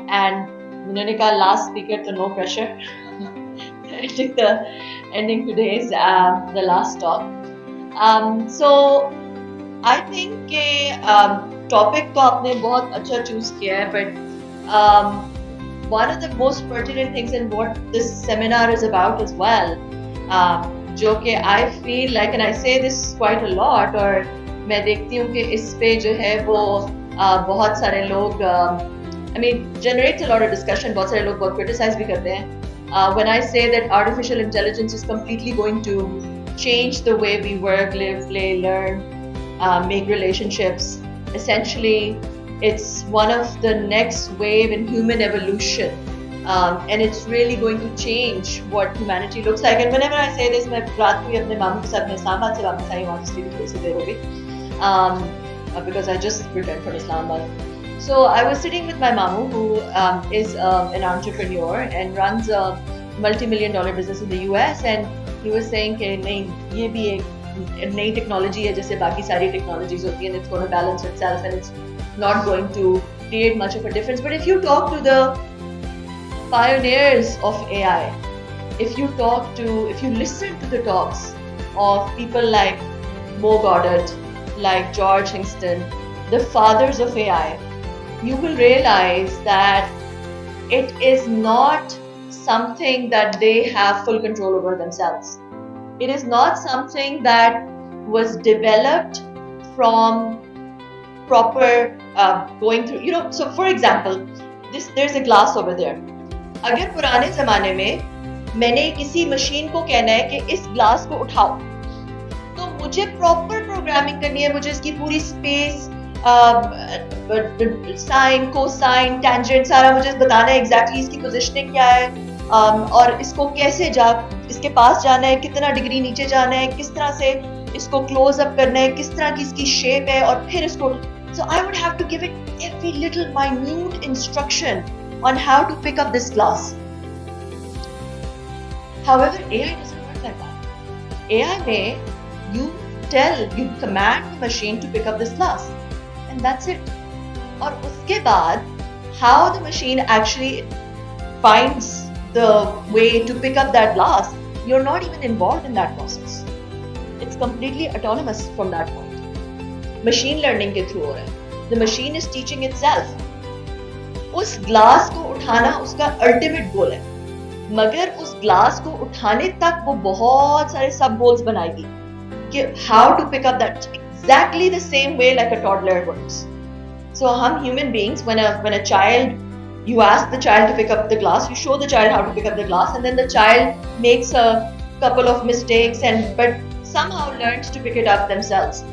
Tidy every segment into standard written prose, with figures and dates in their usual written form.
And उन्होंने कहा last speaker तो no pressure. I took the ending today's the last talk. So I think कि topic तो आपने बहुत अच्छा choose किया है, but one of the most pertinent things in what this seminar is about as well, जो कि I feel like, and I say this quite a lot, और मैं देखती हूँ कि इस पे जो है वो बहुत सारे लोग I mean generates a lot of discussion, बहुत सारे लोग बहुत criticize भी करते हैं when I say that artificial intelligence is completely going to change the way we work, live, play, learn, make relationships. Essentially, it's one of the next wave in human evolution, and it's really going to change what humanity looks like. And whenever I say this, मैं रात को अपने मामू के साथ मैं इस्लामाबाद से वापस आई, वहाँ से थोड़ी सी देर हो गई because I just returned from Islamabad. So I was sitting with my mamu, who is an entrepreneur and runs a multi-million-dollar business in the US, and he was saying कि नहीं, ये भी एक नई technology है जैसे बाकी सारी technologies होती हैं, and it's going to balance itself and it's not going to create much of a difference. But if you talk to the pioneers of AI, if you listen to the talks of people like Mo Goddard, like George Hingston, the fathers of AI, you will realize that it is not something that they have full control over themselves. It is not something that was developed from proper going through, so for example, there's a glass over there. अगर पुराने ज़माने में मैंने किसी machine को कहना है कि इस ग्लास को उठाओ, तो मुझे प्रॉपर प्रोग्रामिंग करनी है, मुझे इसकी पूरी स्पेस, साइन, कोसाइन, टेंजेंट सारा मुझे बताना है, एग्जैक्टली इसकी पोजीशनिंग क्या है, और इसको कैसे इसके पास जाना है, कितना डिग्री नीचे जाना है, किस तरह से इसको क्लोज अप करना है, किस तरह की इसकी शेप है, और फिर इसको. So I would have to give it every little minute instruction on how to pick up this glass. However, AI doesn't work like that. AI में you command the machine to pick up this glass, and that's it. और उसके बाद how the machine actually finds the way to pick up that glass, you're not even involved in that process. It's completely autonomous from that point. Machine learning के through हो रहा है. The machine is teaching itself. उस glass को उठाना उसका ultimate goal है, मगर उस ग्लास को उठाने तक वो बहुत सारे सब गोल्स बनाएगी कि how to pick up that exactly the same way like a toddler works. So हम human beings, when a child, you ask the child to pick up the glass, you show the child how to pick up the glass, and then the child makes a couple of mistakes but somehow learns to pick it up themselves.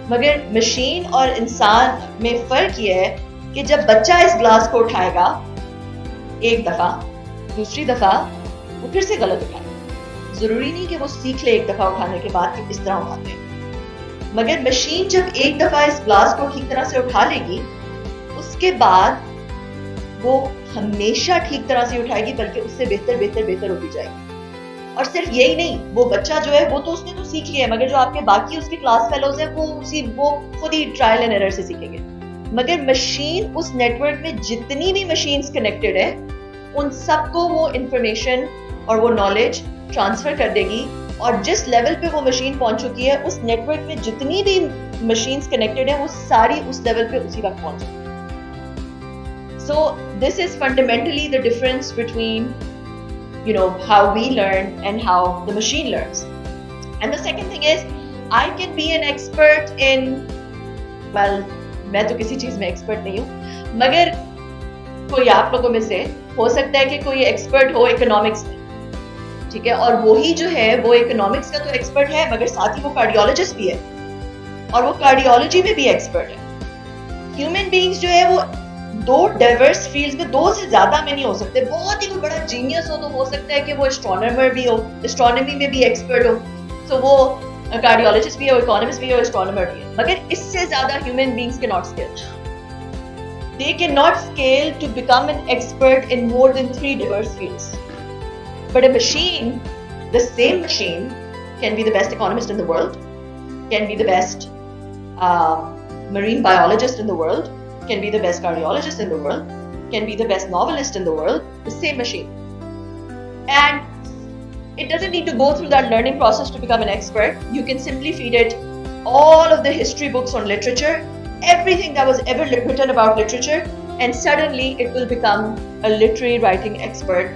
मगर machine और इंसान में फर्क ये है कि जब बच्चा इस ग्लास को उठाएगा एक दफा, दूसरी दफा वो फिर से गलत उठाएगा. जरूरी नहीं कि वो सीख ले एक दफा उठाने के बाद कि इस तरह उठाते हैं, मगर मशीन जब एक दफा इस ग्लास को ठीक तरह से उठा लेगी, उसके बाद वो हमेशा ठीक तरह से उठाएगी, बल्कि उससे बेहतर होती जाएगी. और सिर्फ यही नहीं, वो बच्चा जो है वो तो उसने तो सीख लिया है, मगर जो आपके बाकी उसके क्लास फेलोज हैं वो खुद ही ट्रायल एंड एरर से सीखेंगे. मगर मशीन उस नेटवर्क में जितनी भी मशीन्स कनेक्टेड है, उन सबको वो इंफॉर्मेशन और वो नॉलेज ट्रांसफर कर देगी, और जिस लेवल पे वो मशीन पहुंच चुकी है, उस नेटवर्क में जितनी भी मशीन्स कनेक्टेड है वो सारी उस लेवल पे उसी वक्त पहुंच चुकी. So this is fundamentally the difference between how we learn and how the machine learns. And the second thing is, I can be an expert in, well, मैं तो किसी चीज में एक्सपर्ट नहीं हूँ, मगर कोई आप लोगों में से हो सकता है कि कोई एक्सपर्ट हो इकोनॉमिक्स में, ठीक है, और वही जो है वो इकोनॉमिक्स का तो एक्सपर्ट है, मगर साथ ही वो कार्डियोलॉजिस्ट भी है, और वो कार्डियोलॉजी में भी एक्सपर्ट है. ह्यूमन बीइंग्स जो है वो दो डाइवर्स फील्ड्स में, दो से ज्यादा में नहीं हो सकते. बहुत ही कोई बड़ा जीनियस हो तो हो सकता है कि वो एस्ट्रोनॉमर भी हो, एस्ट्रोनॉमी में भी एक्सपर्ट हो, तो वो कार्डियोलॉजिस्ट भी हो, इकोनॉमिस्ट भी हो, एस्ट्रोनॉमर भी है, मगर इससे ज्यादा human beings can not scale. They cannot scale to become an expert in more than 3 diverse fields. But a machine, the same machine, can be the best economist in the world, can be the best marine biologist in the world, can be the best cardiologist in the world, can be the best novelist in the world, the same machine. And it doesn't need to go through that learning process to become an expert. You can simply feed it all of the history books on literature, everything that was ever written about literature, and suddenly it will become a literary writing expert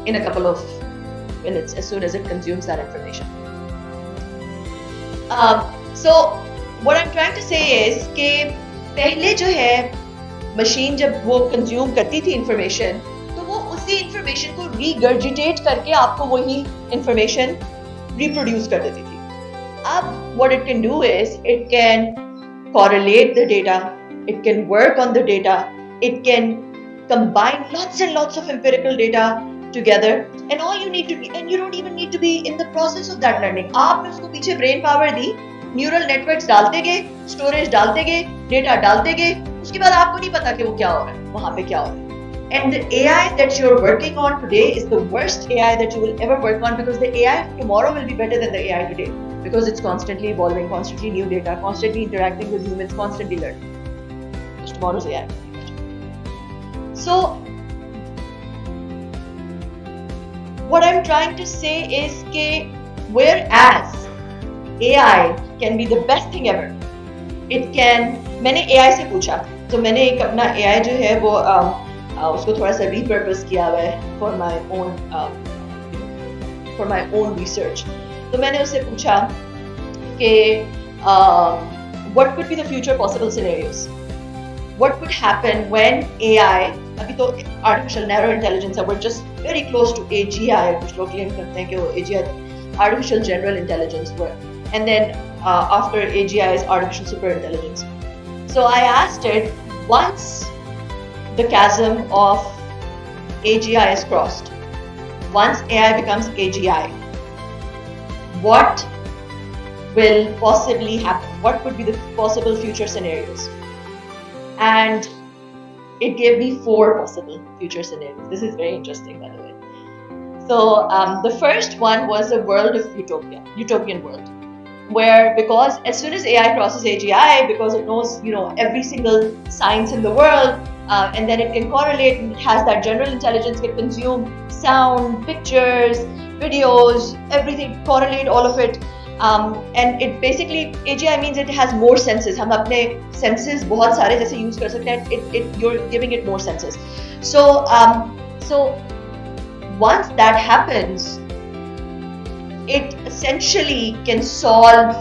in a couple of minutes as soon as it consumes that information. So what I'm trying to say is कि पहले जो है machine जब वो consume करती थी information, तो वो उसी इंफॉर्मेशन को रीगर्जिटेट करके आपको वही इंफॉर्मेशन रिप्रोड्यूस कर देती थी. अब what it can do is it can correlate the data, it can work on the data, it can combine lots and lots of empirical data together, and all you need to be, and you don't even need to be in the process of that learning. आपने उसको पीछे brain power दी, neural networks डालते गए, storage डालते गए, data डालते गए, उसके बाद आपको नहीं पता कि वो क्या हो रहा है, वहां पे क्या हो रहा है. And the AI that you're working on today is the worst AI that you will ever work on, because the AI tomorrow will be better than the AI today, because it's constantly evolving, constantly new data, constantly interacting with humans, constantly learning. Because tomorrow's AI. So what I'm trying to say is that whereas AI can be the best thing ever, it can, मैंने AI से पूछा, तो मैंने एक अपना AI जो है वो उसको थोड़ा सा repurpose किया हुआ है for my own research. तो मैंने उससे पूछा कि what could be the future possible scenarios? What could happen when AI, अभी तो artificial narrow intelligence है, we're just very close to AGI, कुछ लोग claim करते हैं कि वो AGI, artificial general intelligence were, and then after AGI is artificial super intelligence. So I asked it, once the chasm of AGI is crossed, once AI becomes AGI, what will possibly happen? What could be the possible future scenarios? And it gave me 4 possible future scenarios. This is very interesting, by the way. So the first one was a world of utopian world, where because as soon as AI crosses AGI, because it knows every single science in the world, and then it can correlate, and it has that general intelligence, can consume sound, pictures, videos, everything, correlate all of it. And it basically, AGI means it has more senses. हम अपने senses बहुत सारे जैसे use कर सकते हैं. You're giving it more senses. So once that happens, it essentially can solve,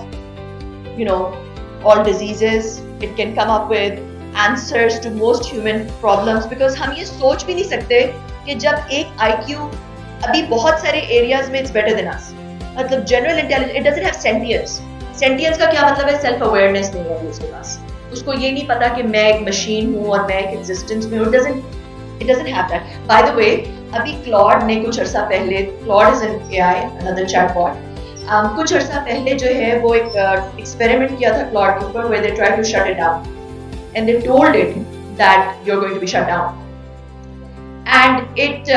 all diseases. It can come up with answers to most human problems, because हम ये सोच भी नहीं सकते कि जब एक IQ अभी बहुत सारे areas में it's better than us. मतलब general intelligence, it doesn't have sentience. Sentience का क्या मतलब है? Self awareness नहीं है उसके पास. उसको ये नहीं पता कि मैं एक machine हूँ और मैं एक existence में हूँ. It doesn't have that. By the way, अभी Claude ने कुछ अर्सा पहले, Claude is an AI, another chatbot. कुछ अर्सा पहले जो है वो एक experiment किया था Claude के ऊपर, where they tried to shut it down, and they told it that you're going to be shut down, and it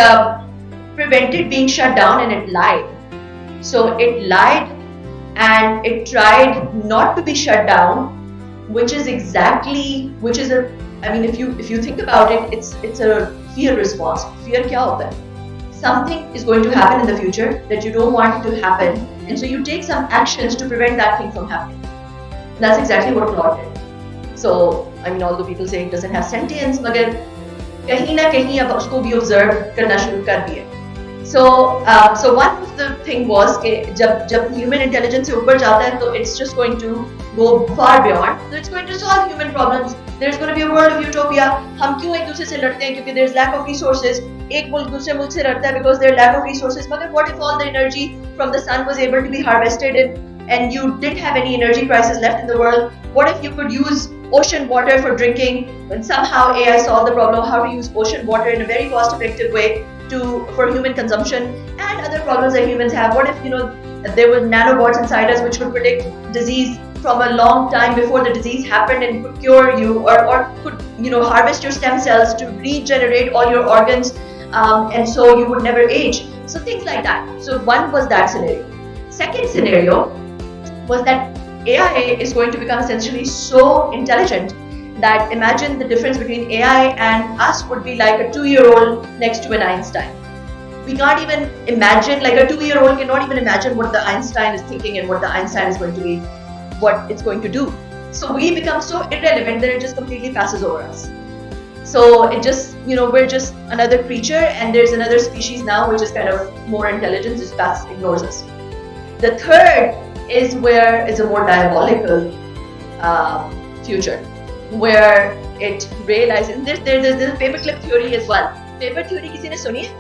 prevented being shut down, and it lied. So it lied and it tried not to be shut down, which is if you think about it, it's a fear response. Fear क्या होता है? Something is going to happen in the future that you don't want it to happen, and so you take some actions to prevent that thing from happening. That's exactly what Claude did. So although people say it doesn't have sentience, मगर कहीं ना कहीं अब उसको भी observe करना शुरू कर दिया. So one of the thing was कि जब human intelligence से ऊपर जाता है, तो it's just going to go far beyond. So it's going to solve human problems. There's going to be a world of utopia. हम क्यों एक दूसरे से लड़ते हैं? क्योंकि there's lack of resources. एक मुल्क दूसरे मुल्क से लड़ता है because there's lack of resources. मगर what if all the energy from the sun was able to be harvested and you didn't have any energy crisis left in the world? What if you could use ocean water for drinking, and somehow AI solved the problem how to use ocean water in a very cost-effective way for human consumption and other problems that humans have? What if there were nanobots inside us which could predict disease from a long time before the disease happened and could cure you, or could harvest your stem cells to regenerate all your organs, and so you would never age. So things like that. So one was that scenario. Second scenario was that AI is going to become essentially so intelligent that imagine the difference between AI and us would be like a 2-year-old next to an Einstein. We can't even imagine, like a 2-year-old cannot even imagine what the Einstein is thinking and what the Einstein is going to be, what it's going to do. So we become so irrelevant that it just completely passes over us. So it just, we're just another creature, and there's another species now which is kind of more intelligent, just ignores us. The third is where is a more diabolical future, where it realizes there's a paperclip theory as well. Paper theory किसी ने सुनी है?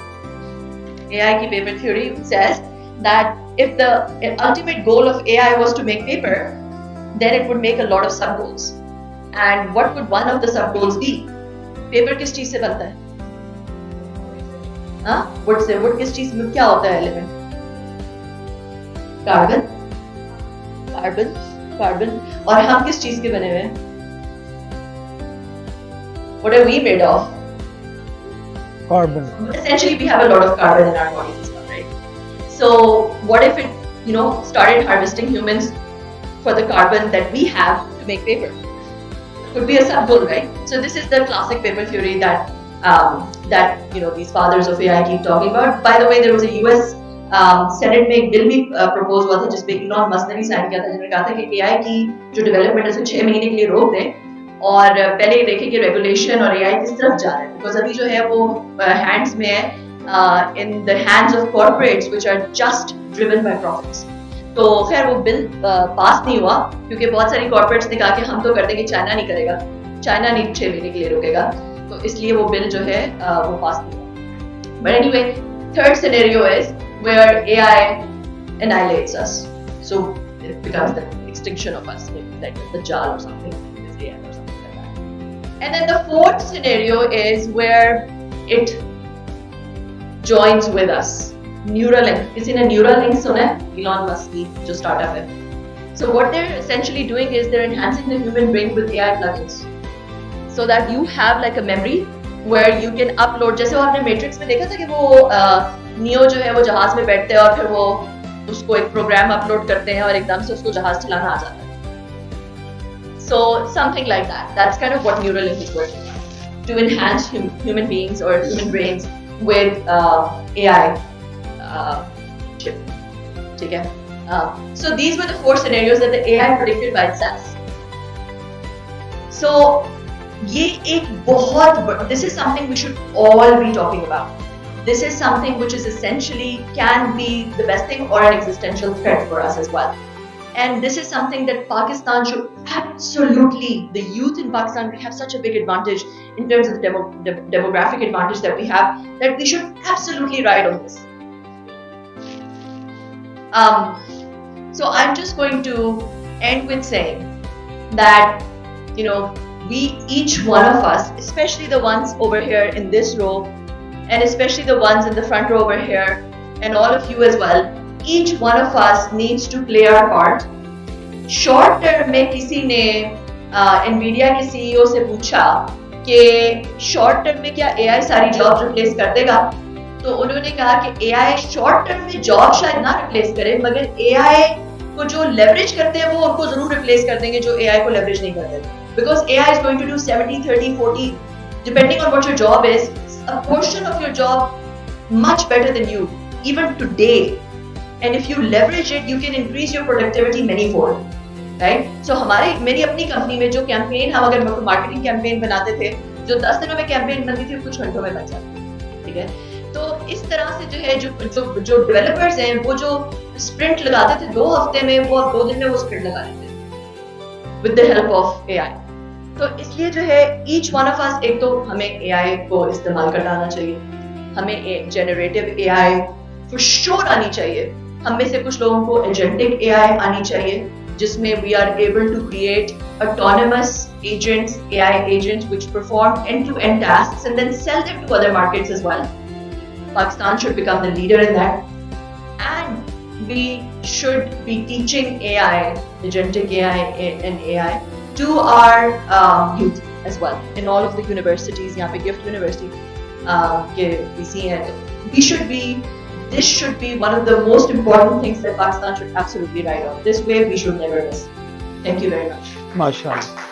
AI की paper theory says that if the ultimate goal of AI was to make paper, then it would make a lot of sub goals. And what would one of the sub goals be? Paper किस चीज से बनता है? हाँ, would say, would किस चीज में क्या होता है एलिमेंट? कार्बन, कार्बन, कार्बन, और हम किस चीज के बने हुए हैं? What are we made of? Carbon. Essentially, we have a lot of carbon in our bodies as well, right? So, what if it, started harvesting humans for the carbon that we have to make paper? Could be a sub goal, right? So this is the classic paper theory that these fathers of AI keep talking about. By the way, there was a US Senate में एक bill भी propose हुआ था जिसपे Elon Musk ने भी sign किया था, जिन्होंने कहा था कि AI की जो डेवलपमेंट है उसे 6 महीने के लिए रोक दें और पहले देखें कि रेगुलेशन और AI किस तरफ जा रहा है, बिकॉज अभी जो है वो हैंड्स में है in the hands of corporates which are just driven by profits. तो खैर वो बिल पास नहीं हुआ क्योंकि बहुत सारी कॉर्पोरेट्स ने कहा कि हम तो कर देंगे, चाइना नहीं करेगा, चाइना नहीं 6 महीने के लिए रुकेगा, तो इसलिए वो बिल जो है वो पास नहीं हुआ. But anyway, third scenario is where AI annihilates us, so it becomes the extinction of us, like the Dajjal or something, AI or something like that. And then the fourth scenario is where it joins with us. Neuralink. किसी ने Neuralink सुना है? Elon Musk की जो startup है. So what they're essentially doing is they're enhancing the human brain with AI plugins, so that you have like a memory where you can upload. जैसे वो आपने Matrix में देखा था कि वो नियो जो है वो जहाज में बैठते हैं और फिर वो उसको एक प्रोग्राम अपलोड करते हैं और एकदम से उसको जहाज चलाना आ जाता है. So something like that. That's kind of what Neuralink is working on, to enhance human beings or human brains with AI. Chip. ठीक है. So these were the 4 scenarios that the AI predicted by itself. So ये एक बहुत this is something we should all be talking about. This is something which is essentially can be the best thing or an existential threat for us as well. And this is something that Pakistan should absolutely, the youth in Pakistan, we have such a big advantage in terms of the demographic advantage that we have, that we should absolutely ride on this. So I'm just going to end with saying that, we, each one of us, especially the ones over here in this row, and especially the ones in the front row over here, and all of you as well, each one of us needs to play our part. Short term में किसी ने Nvidia के CEO से पूछा कि short term में क्या AI सारी jobs replace कर देगा? तो उन्होंने कहा कि AI शॉर्ट टर्म में जॉब शायद ना रिप्लेस करे, मगर AI को जो लेवरेज करते हैं वो उनको जरूर रिप्लेस कर देंगे जो AI को लेवरेज नहीं करते. Because AI is going to do 70, 30, 40, depending on what your job is, a portion of your job much better than you, even today. And if you leverage it, you can increase your productivity manyfold. Right? So मेरी अपनी company में जो campaign हम अगर marketing campaign बनाते थे, जो 10 दिनों में कैंपेन बनती थी, कुछ घंटों में बन जाती. ठीक है. तो इस तरह से जो है जो डेवलपर्स हैं वो जो स्प्रिंट लगाते थे 2 हफ्ते में, वो 2 दिन में वो स्प्रिंट लगा लेते हैं with the help of AI. तो इसलिए जो है ईच वन ऑफ अस, एक तो हमें AI को इस्तेमाल करना आना चाहिए, हमें जनरेटिव AI फॉर श्योर आनी चाहिए, हम में से कुछ लोगों को एजेंटिक AI आनी चाहिए जिसमें we are able to create autonomous agents, AI agents which perform end-to-end tasks and then sell them to other markets as well. Pakistan should become the leader in that, and we should be teaching AI, agentic AI and AI to our youth as well in all of the universities. यहाँ पे GIFT University के VC हैं, we should be, this should be one of the most important things that Pakistan should absolutely ride on. This wave we should never miss. Thank you very much. MashaAllah.